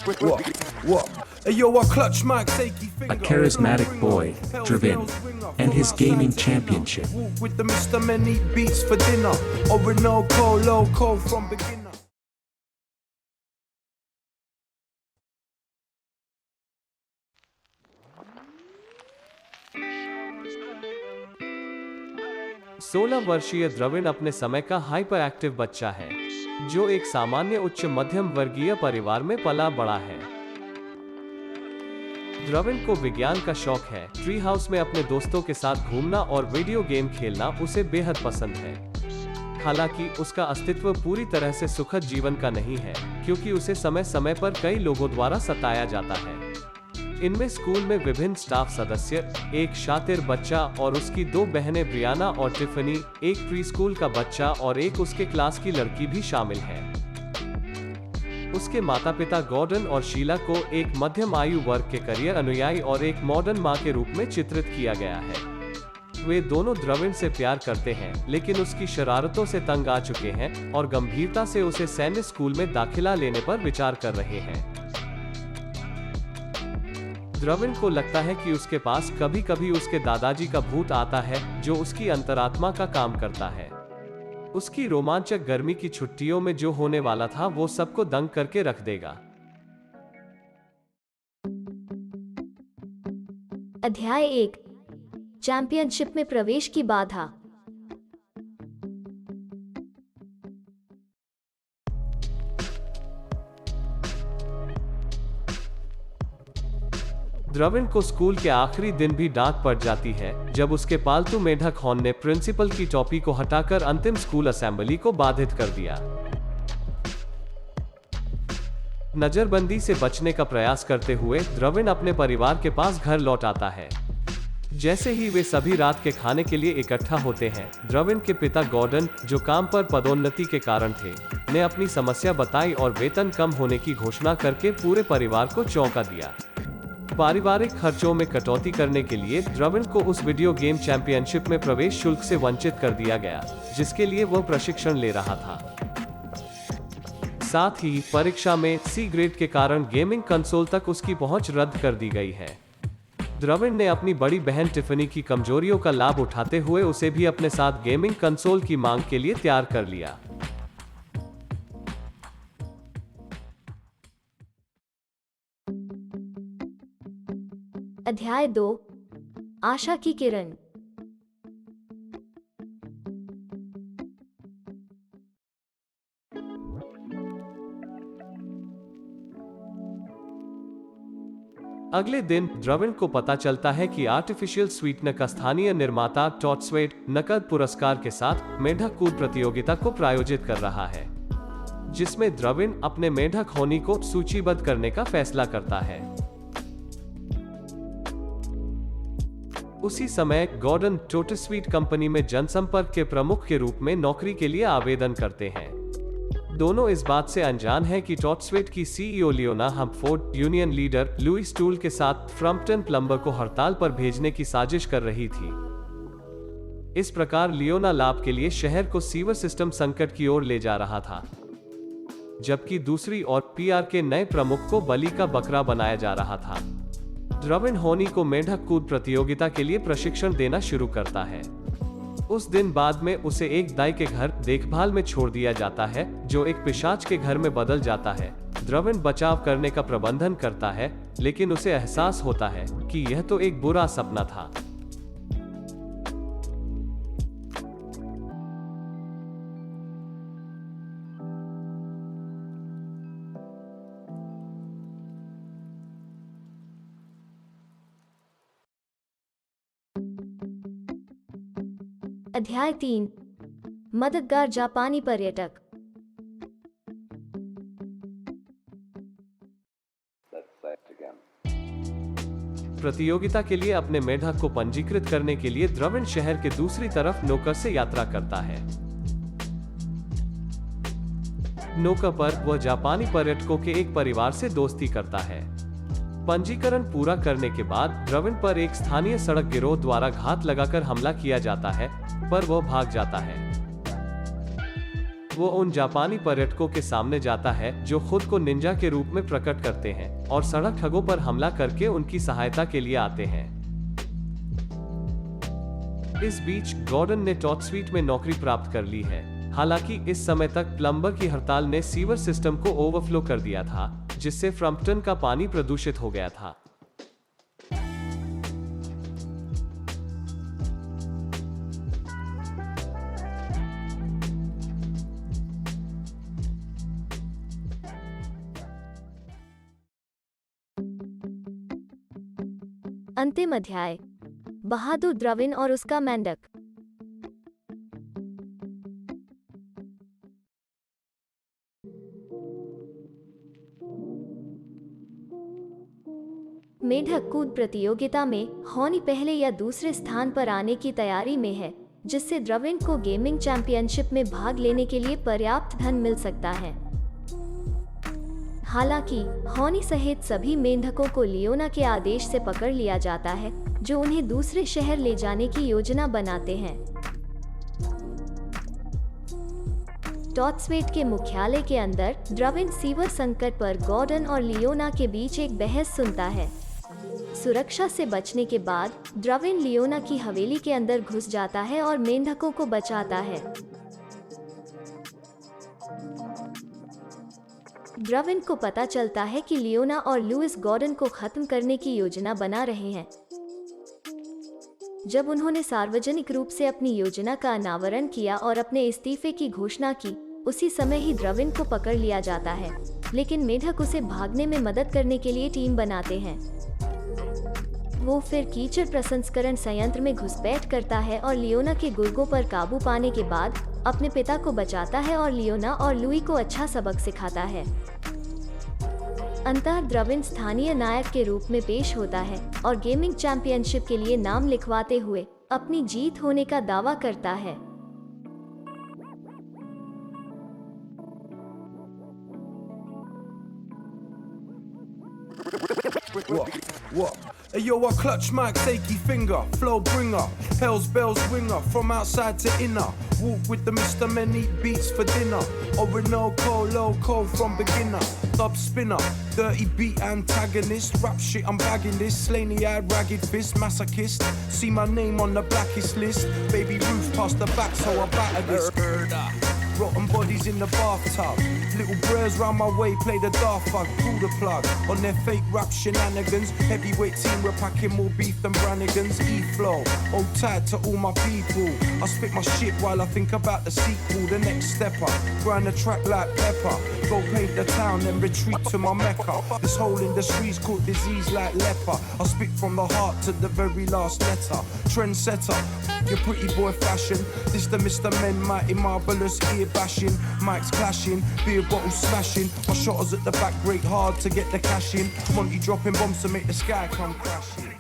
What? What? Hey, yo, I clutch Mike Sakey A finger. charismatic boy, driven, and his gaming championship. With the Mr. Men eat beats for dinner. Orinoco, loco from beginner. सोलह वर्षीय द्रविण अपने समय का hyper active बच्चा है जो एक सामान्य उच्च मध्यम वर्गीय परिवार में पला बड़ा है। द्रविण को विज्ञान का शौक है। ट्री हाउस में अपने दोस्तों के साथ घूमना और वीडियो गेम खेलना उसे बेहद पसंद है। हालांकि उसका अस्तित्व पूरी तरह से सुखद जीवन का नहीं है क्योंकि उसे समय समय पर कई लोगों द्वारा सताया जाता है। इनमें स्कूल में विभिन्न स्टाफ सदस्य, एक शातिर बच्चा और उसकी दो बहनें ब्रियाना और टिफनी, एक प्री स्कूल का बच्चा और एक उसके क्लास की लड़की भी शामिल है। उसके माता पिता गॉर्डन और शीला को एक मध्यम आयु वर्ग के करियर अनुयायी और एक मॉडर्न मां के रूप में चित्रित किया गया है। वे दोनों द्रविण से प्यार करते हैं लेकिन उसकी शरारतों से तंग आ चुके हैं और गंभीरता से उसे सैन्य स्कूल में दाखिला लेने पर विचार कर रहे हैं। द्रविण को लगता है कि उसके पास कभी कभी उसके दादाजी का भूत आता है जो उसकी अंतरात्मा का काम करता है। उसकी रोमांचक गर्मी की छुट्टियों में जो होने वाला था वो सबको दंग करके रख देगा। अध्याय 1 चैंपियनशिप में प्रवेश की बाधा। द्रविण को स्कूल के आखिरी दिन भी डांट पड़ जाती है जब उसके पालतू मेढक हॉर्न ने प्रिंसिपल की टोपी को हटाकर अंतिम स्कूल असेंबली को बाधित कर दिया। नजरबंदी से बचने का प्रयास करते हुए द्रविण अपने परिवार के पास घर लौट आता है। जैसे ही वे सभी रात के खाने के लिए इकट्ठा होते हैं, द्रविण के पिता गॉर्डन, जो काम पर पदोन्नति के कारण थे, ने अपनी समस्या बताई और वेतन कम होने की घोषणा करके पूरे परिवार को चौंका दिया। पारिवारिक खर्चों में कटौती करने के लिए द्रविण को उस वीडियो गेम चैंपियनशिप में प्रवेश शुल्क से वंचित कर दिया गया जिसके लिए वह प्रशिक्षण ले रहा था। साथ ही परीक्षा में सी ग्रेड के कारण गेमिंग कंसोल तक उसकी पहुंच रद्द कर दी गई है। द्रविण ने अपनी बड़ी बहन टिफनी की कमजोरियों का लाभ उठाते हुए उसे भी अपने साथ गेमिंग कंसोल की मांग के लिए तैयार कर लिया। अध्याय 2 आशा की किरण। अगले दिन द्रविण को पता चलता है कि आर्टिफिशियल स्वीटनर का स्थानीय निर्माता टॉटस्वेट नकद पुरस्कार के साथ मेढक कूद प्रतियोगिता को प्रायोजित कर रहा है, जिसमें द्रविण अपने मेढक होनी को सूचीबद्ध करने का फैसला करता है। उसी समय गॉर्डन टोटस्वीट कंपनी में जनसंपर्क के प्रमुख के रूप में नौकरी के लिए आवेदन करते हैं। दोनों इस बात से अनजान हैं कि टॉटस्वेट की CEO Leona Humford union leader Louis टूल के साथ फ्रम्पटन प्लम्बर को हड़ताल पर भेजने की साजिश कर रही थी। इस प्रकार लियोना लाभ के लिए शहर को सीवर सिस्टम संकट की ओर ले जा रहा था, जबकि दूसरी ओर पीआर के नए प्रमुख को बलि का बकरा बनाया जा रहा था। द्रविण होनी को मेढक कूद प्रतियोगिता के लिए प्रशिक्षण देना शुरू करता है। उस दिन बाद में उसे एक दाई के घर देखभाल में छोड़ दिया जाता है जो एक पिशाच के घर में बदल जाता है। द्रविण बचाव करने का प्रबंधन करता है लेकिन उसे एहसास होता है कि यह तो एक बुरा सपना था। अध्याय 3 मददगार जापानी पर्यटक। प्रतियोगिता के लिए अपने मेढक को पंजीकृत करने के लिए द्रविण शहर के दूसरी तरफ नौका से यात्रा करता है। नौका पर वह जापानी पर्यटकों के एक परिवार से दोस्ती करता है। पंजीकरण पूरा करने के बाद द्रविण पर एक स्थानीय सड़क गिरोह द्वारा घात लगाकर हमला किया जाता है, पर वह भाग जाता है। वो उन जापानी पर्यटकों के सामने जाता है जो खुद को निंजा के रूप में प्रकट करते हैं और सड़क ठगों पर हमला करके उनकी सहायता के लिए आते हैं। इस बीच गॉर्डन ने टॉट स्वीट में नौकरी प्राप्त कर ली है। हालांकि इस समय तक प्लम्बर की हड़ताल ने सीवर सिस्टम को ओवरफ्लो कर दिया था, जिससे फ्रम्पटन का पानी प्रदूषित हो गया था। अंतिम अध्याय, बहादुर द्रविन और उसका मेंढक। मेंढक कूद प्रतियोगिता में हॉनी पहले या दूसरे स्थान पर आने की तैयारी में है, जिससे द्रविन को गेमिंग चैंपियनशिप में भाग लेने के लिए पर्याप्त धन मिल सकता है। हालांकि हॉनी सहित सभी मेंढकों को लियोना के आदेश से पकड़ लिया जाता है, जो उन्हें दूसरे शहर ले जाने की योजना बनाते हैं। टॉट स्वेट के मुख्यालय के अंदर द्रविन सीवर संकट पर गॉर्डन और लियोना के बीच एक बहस सुनता है। सुरक्षा से बचने के बाद द्रविन लियोना की हवेली के अंदर घुस जाता है और मेंढकों को बचाता है। द्रविन को पता चलता है कि लियोना और लुइस गॉर्डन को खत्म करने की योजना बना रहे हैं। जब उन्होंने सार्वजनिक रूप से अपनी योजना का अनावरण किया और अपने इस्तीफे की घोषणा की, उसी समय ही द्रविन को पकड़ लिया जाता है, लेकिन मेंढक उसे भागने में मदद करने के लिए टीम बनाते हैं। वो फिर कीचड़ प्रसंस्करण संयंत्र में घुसपैठ करता है और लियोना के गुर्गों पर काबू पाने के बाद अपने पिता को बचाता है और लियोना और लुई को अच्छा सबक सिखाता है। अंततः द्रविन स्थानीय नायक के रूप में पेश होता है और गेमिंग चैंपियनशिप के लिए नाम लिखवाते हुए अपनी जीत होने का दावा करता है। What? Hey yo, I clutch Mike's achy finger, flow bringer, hell's bells ringer, from outside to inner. Walk with the Mr. Men, eat beats for dinner. Orinoco, loco from beginner. Dub spinner, dirty beat antagonist. Rap shit, I'm bagging this. Slaney-eyed, ragged fist, masochist. See my name on the blackest list. Baby Ruth passed the back, so I batter this. Rotten bodies in the bathtub. Little bros round my way play the daft fuck. Pull the plug on their fake rap shenanigans. Heavyweight team, we're packing more beef than Brannigans. E-flow, hold tight to all my people. I spit my shit while I think about the sequel. The next stepper, grind the track like pepper. Go paint the town, then retreat to my mecca. This whole industry's caught disease like leper. I spit from the heart to the very last letter. Trendsetter, your pretty boy fashion. This the Mr. Men, mighty marvelous ear bashing. Mics clashing, beer bottles smashing. My shotters at the back break hard to get the cash in. Monty dropping bombs to make the sky come crashing.